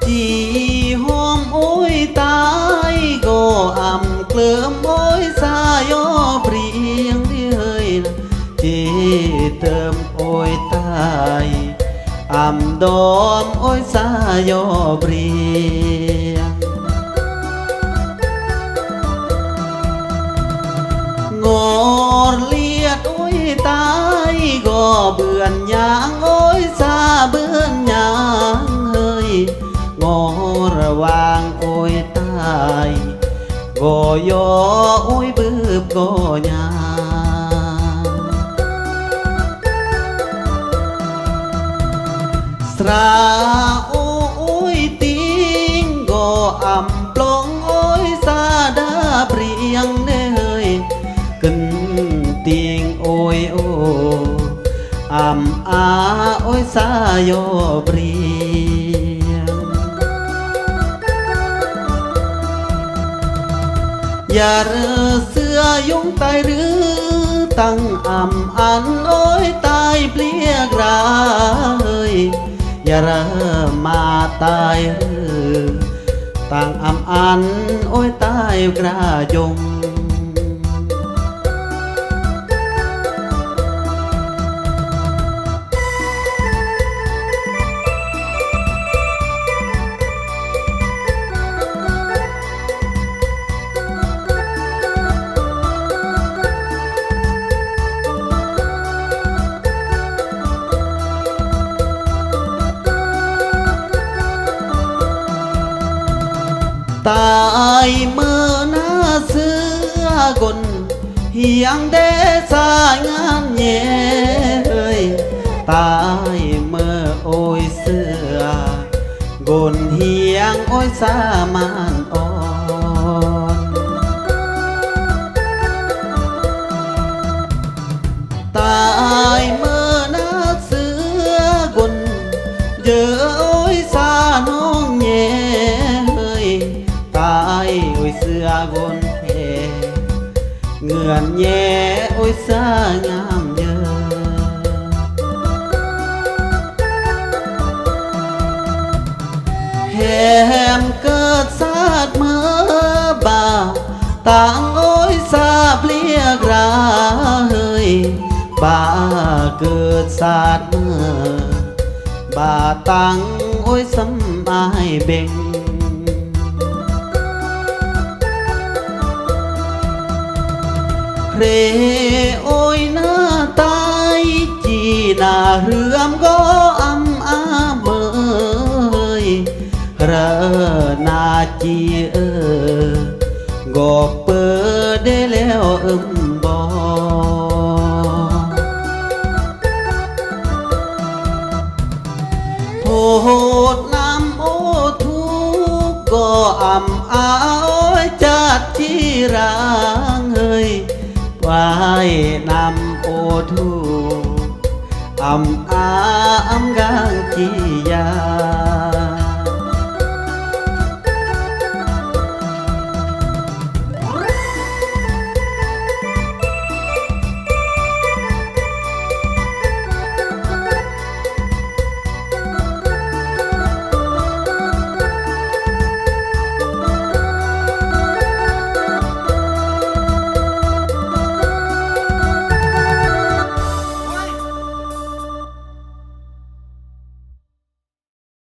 จีหอมโอ้ยตายก็อ่ำเกลิมโอ้ยสายอเปรียงที่เฮยจีเติมโอ้ยตายอ่ำดอมโอ้ยสายอเปรียงงอเลียดโอ้ยตายก็เบื่อนยางโอ้ยสาเบื่อนยางเฮยงอระวางโอ้ยตายก็ยอโอ้ยบืบก็ยางสระโอ้ยติงก็อ่ำปลงโอ้ยสาดาเปรียงเนยขึ้นติงโอ้ยโออ่ำอาโอ้ยสายอเปรียงอย่าเรอเสือยุงตายหรือตั้งอ่ำอันโอ้ยตายเปลี่ยกราเฮยอย่าเรอมาตายหรือตั้งอ่ำอันโอ้ยตายกระยงตายเมื่อหน้าเสือกลเฮียงเดสายงามแย่เอ้ยตายเมื่อโอ้ยเสือกลเฮียงโอ้ยสามานอ่อนตายเมื่อหน้าเสือกลเยอะโอ้ยสาน้องแย่ตายโอ้ยเสือบนแพเงื่อนแย่โอ้ยสางามเยอะแหมเกิดศาสตร์เมื่อบาต่างโอ้ยสาเปลี่ยกราเฮยบาเกิดศาสตร์เมื่อบาตังโอ้ยสำอายเบ่งเรโอ้ยหน้าตายจีหน้าเรือมก็อำอาเมยเรอนาจีก็เปิดได้แล้วบอโทษน้ำโอทุกก็อำอาโอ้ยจัดที่รางเฮยวายนำโอทูอำอาอำกางจียา